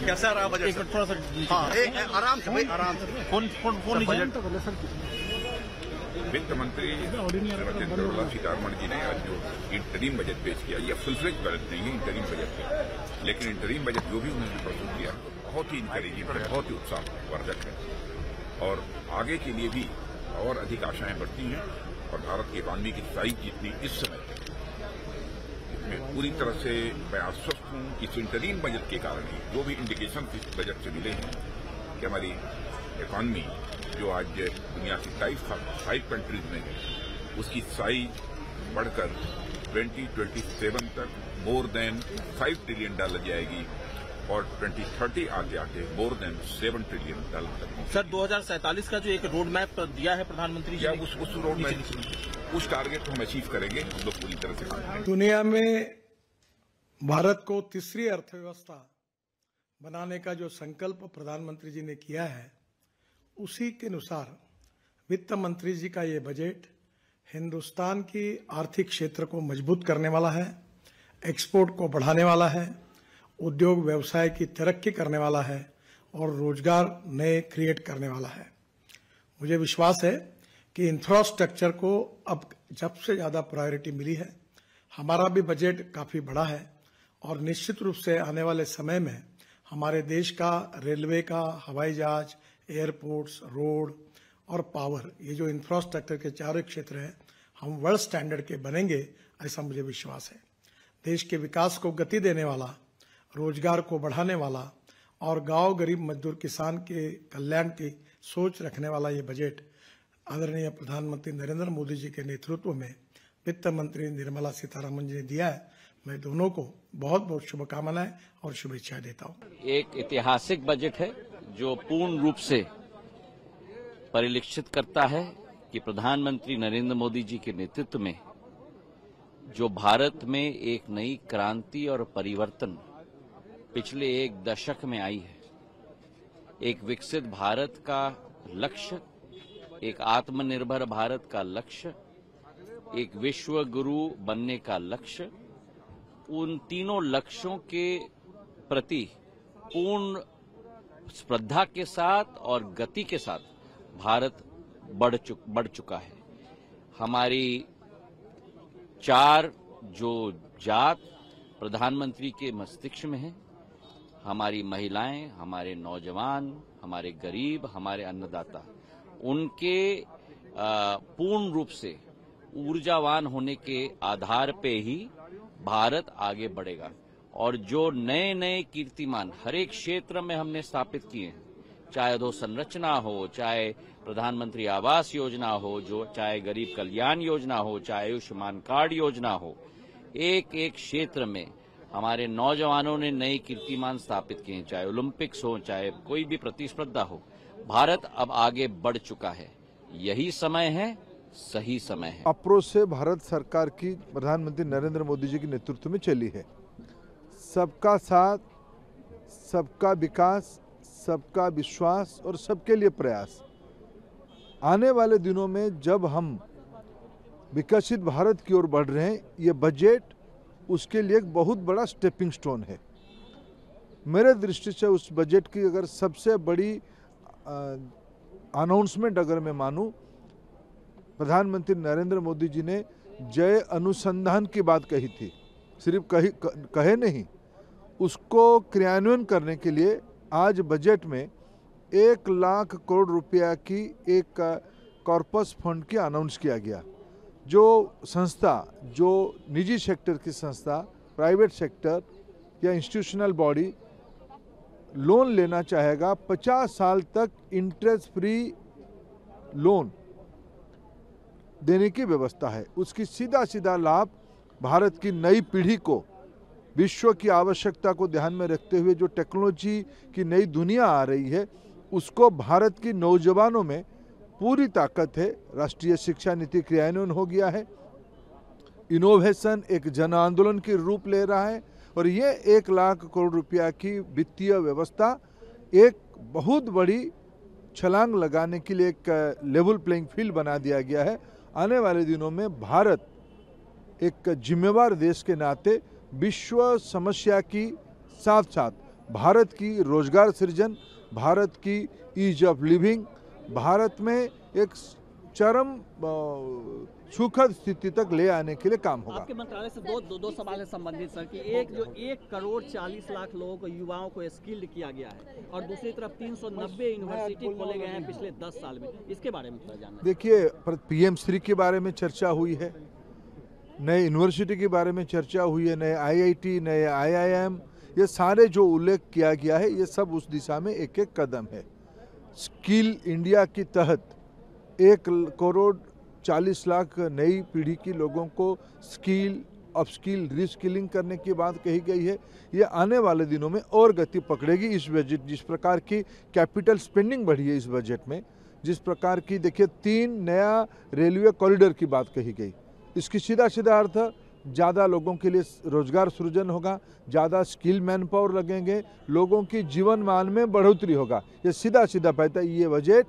कैसा रहा बजट? एक थोड़ा सा आराम से भाई, आराम से। बजट वित्त मंत्री निर्मला सीतारमण जी ने आज जो इंटरिम बजट पेश किया, यह फुल फ्लेज बजट नहीं है, इंटरिम बजट है, लेकिन इंटरिम बजट जो भी उन्होंने प्रस्तुत किया बहुत ही इंकरेजिंग है, बहुत ही उत्साहवर्धक है और आगे के लिए भी और अधिक आशाएं बढ़ती हैं। और भारत की इकॉनमी की साइज जितनी इस समय है, इसमें पूरी तरह से मैं आश्वस्त हूं कि इस इंटरिम बजट के कारण ही जो भी इंडिकेशन इस बजट से मिले हैं कि हमारी इकॉनमी जो आज दुनिया की टाइप 5 कंट्रीज में है, उसकी साइज बढ़कर 2027 तक मोर देन $5 ट्रिलियन जाएगी और 2030 आते आते मोर देन $7 ट्रिलियन तक। सर 2047 का जो एक रोड मैप दिया है प्रधानमंत्री जी, उस रोड मैप, उस टारगेट को हम अचीव करेंगे, हम लोग पूरी तरह से काम करेंगे। दुनिया में भारत को तीसरी अर्थव्यवस्था बनाने का जो संकल्प प्रधानमंत्री जी ने किया है, उसी के अनुसार वित्त मंत्री जी का ये बजट हिंदुस्तान की आर्थिक क्षेत्र को मजबूत करने वाला है, एक्सपोर्ट को बढ़ाने वाला है, उद्योग व्यवसाय की तरक्की करने वाला है और रोजगार नए क्रिएट करने वाला है। मुझे विश्वास है कि इंफ्रास्ट्रक्चर को अब जब से ज़्यादा प्रायोरिटी मिली है। हमारा भी बजट काफ़ी बड़ा है और निश्चित रूप से आने वाले समय में हमारे देश का रेलवे का, हवाई जहाज, एयरपोर्ट्स, रोड और पावर, ये जो इंफ्रास्ट्रक्चर के चारों क्षेत्र हैं, हम वर्ल्ड स्टैंडर्ड के बनेंगे, ऐसा मुझे विश्वास है। देश के विकास को गति देने वाला, रोजगार को बढ़ाने वाला और गांव गरीब मजदूर किसान के कल्याण की सोच रखने वाला ये बजट आदरणीय प्रधानमंत्री नरेंद्र मोदी जी के नेतृत्व में वित्त मंत्री निर्मला सीतारमण जी ने दिया है। मैं दोनों को बहुत बहुत शुभकामनाएं और शुभेच्छा देता हूं। एक ऐतिहासिक बजट है जो पूर्ण रूप से परिलक्षित करता है कि प्रधानमंत्री नरेंद्र मोदी जी के नेतृत्व में जो भारत में एक नई क्रांति और परिवर्तन पिछले एक दशक में आई है, एक विकसित भारत का लक्ष्य, एक आत्मनिर्भर भारत का लक्ष्य, एक विश्व गुरु बनने का लक्ष्य, उन तीनों लक्ष्यों के प्रति पूर्ण श्रद्धा के साथ और गति के साथ भारत बढ़ चुका है। हमारी 4 जो जात प्रधानमंत्री के मस्तिष्क में है, हमारी महिलाएं, हमारे नौजवान, हमारे गरीब, हमारे अन्नदाता, उनके पूर्ण रूप से ऊर्जावान होने के आधार पे ही भारत आगे बढ़ेगा। और जो नए नए कीर्तिमान हर एक क्षेत्र में हमने स्थापित किए हैं, चाहे अधोसंरचना हो, चाहे प्रधानमंत्री आवास योजना हो, जो चाहे गरीब कल्याण योजना हो, चाहे आयुष्मान कार्ड योजना हो, एक एक क्षेत्र में हमारे नौजवानों ने नए कीर्तिमान स्थापित किए, चाहे ओलंपिक्स हो, चाहे कोई भी प्रतिस्पर्धा हो। भारत अब आगे बढ़ चुका है। यही समय है, सही समय है। अप्रोच से भारत सरकार की प्रधानमंत्री नरेंद्र मोदी जी के नेतृत्व में चली है। सबका साथ, सबका विकास, सबका विश्वास और सबके लिए प्रयास। आने वाले दिनों में जब हम विकसित भारत की ओर बढ़ रहे हैं, ये बजट उसके लिए एक बहुत बड़ा स्टेपिंग स्टोन है। मेरे दृष्टि से उस बजट की अगर सबसे बड़ी अनाउंसमेंट अगर मैं मानूं, प्रधानमंत्री नरेंद्र मोदी जी ने जय अनुसंधान की बात कही थी, सिर्फ कहे नहीं, उसको क्रियान्वयन करने के लिए आज बजट में 1 लाख करोड़ रुपया की एक कॉर्पस फंड की अनाउंस किया गया। जो संस्था, जो निजी सेक्टर की संस्था, प्राइवेट सेक्टर या इंस्टीट्यूशनल बॉडी लोन लेना चाहेगा, 50 साल तक इंटरेस्ट फ्री लोन देने की व्यवस्था है। उसकी सीधा लाभ भारत की नई पीढ़ी को, विश्व की आवश्यकता को ध्यान में रखते हुए जो टेक्नोलॉजी की नई दुनिया आ रही है, उसको भारत की नौजवानों में पूरी ताकत है। राष्ट्रीय शिक्षा नीति क्रियान्वयन हो गया है। इनोवेशन एक जन आंदोलन के रूप ले रहा है और ये 1 लाख करोड़ रुपया की वित्तीय व्यवस्था एक बहुत बड़ी छलांग लगाने के लिए एक लेवल प्लेइंग फील्ड बना दिया गया है। आने वाले दिनों में भारत एक जिम्मेवार देश के नाते विश्व समस्या की साथ साथ भारत की रोजगार सृजन, भारत की ईज ऑफ लिविंग, भारत में एक चरम सुखद स्थिति तक ले आने के लिए काम होगा। आपके मंत्रालय से दो सवाल है संबंधित सर कि एक जो 1,40,00,000 लोगों को, युवाओं को स्किल्ड किया गया है और दूसरी तरफ 390 यूनिवर्सिटी खोले गए हैं पिछले 10 साल में, इसके बारे में थोड़ा जानना है। देखिए, PM3 के बारे में चर्चा हुई है, नए यूनिवर्सिटी के बारे में चर्चा हुई है, नए IIT, नए IIM, ये सारे जो उल्लेख किया गया है ये सब उस दिशा में एक एक कदम है। स्किल इंडिया के तहत 1,40,00,000 नई पीढ़ी की लोगों को स्किल, अपस्किल, रीस्किलिंग करने की बात कही गई है। ये आने वाले दिनों में और गति पकड़ेगी। इस बजट, जिस प्रकार की कैपिटल स्पेंडिंग बढ़ी है इस बजट में, जिस प्रकार की देखिए 3 नया रेलवे कॉरिडोर की बात कही गई, इसकी सीधा सीधा अर्थ ज़्यादा लोगों के लिए रोजगार सृजन होगा, ज़्यादा स्किल मैन पावर लगेंगे, लोगों की जीवन मान में बढ़ोतरी होगा। ये सीधा सीधा कहता है ये बजट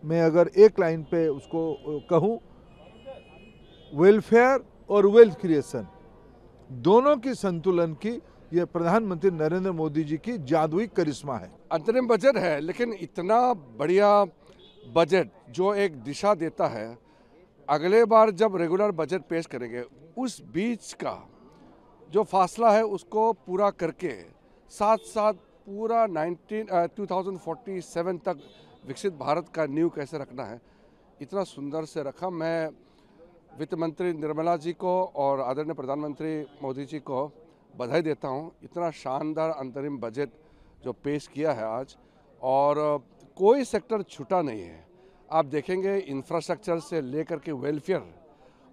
में, अगर एक लाइन पे उसको कहूँ, वेलफेयर और वेल्थ क्रिएशन दोनों की संतुलन की ये प्रधानमंत्री नरेंद्र मोदी जी की जादुई करिश्मा है। अंतरिम बजट है लेकिन इतना बढ़िया बजट जो एक दिशा देता है। अगले बार जब रेगुलर बजट पेश करेंगे उस बीच का जो फासला है उसको पूरा करके साथ साथ पूरा 2047 तक विकसित भारत का नींव कैसे रखना है, इतना सुंदर से रखा। मैं वित्त मंत्री निर्मला जी को और आदरणीय प्रधानमंत्री मोदी जी को बधाई देता हूं। इतना शानदार अंतरिम बजट जो पेश किया है आज, और कोई सेक्टर छूटा नहीं है। आप देखेंगे इंफ्रास्ट्रक्चर से लेकर के वेलफेयर,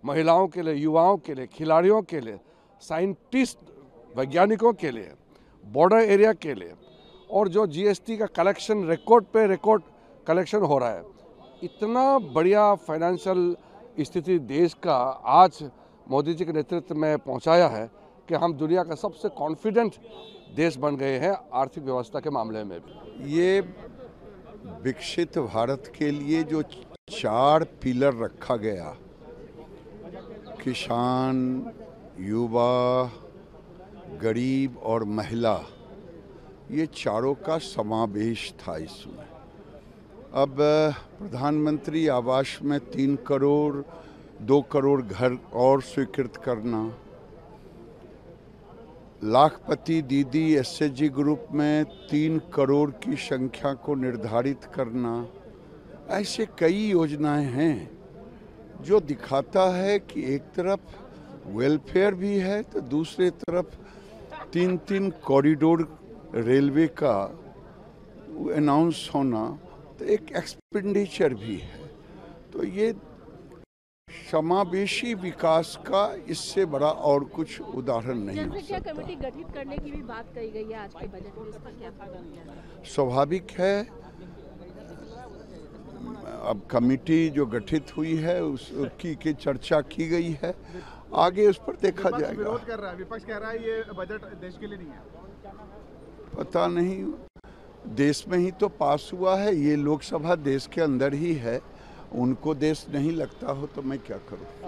महिलाओं के लिए, युवाओं के लिए, खिलाड़ियों के लिए, साइंटिस्ट, वैज्ञानिकों के लिए, बॉर्डर एरिया के लिए, और जो GST का कलेक्शन रिकॉर्ड पे रिकॉर्ड कलेक्शन हो रहा है। इतना बढ़िया फाइनेंशियल स्थिति देश का आज मोदी जी के नेतृत्व में पहुंचाया है कि हम दुनिया का सबसे कॉन्फिडेंट देश बन गए हैं आर्थिक व्यवस्था के मामले में भी। ये विकसित भारत के लिए जो 4 पिलर रखा गया, किसान, युवा, गरीब और महिला, ये चारों का समावेश था इसमें। अब प्रधानमंत्री आवास में 3 करोड़, 2 करोड़ घर और स्वीकृत करना, लाखपति दीदी SHG ग्रुप में 3 करोड़ की संख्या को निर्धारित करना, ऐसे कई योजनाएं हैं जो दिखाता है कि एक तरफ वेलफेयर भी है तो दूसरे तरफ 3 कॉरिडोर रेलवे का अनाउंस होना तो एक एक्सपेंडिचर भी है। तो ये समावेशी विकास का इससे बड़ा और कुछ उदाहरण नहीं हो सकता। कमेटी गठित करने की भी बात कही गई है आज के बजट में, इस पर क्या फायदा? स्वाभाविक है, अब कमेटी जो गठित हुई है उसकी की चर्चा की गई है, आगे उस पर देखा जाएगा। विरोध कर रहा है, विपक्ष कह रहा है ये बजट देश के लिए नहीं है। पता नहीं, देश में ही तो पास हुआ है, ये लोकसभा देश के अंदर ही है, उनको देश नहीं लगता हो तो मैं क्या करूं।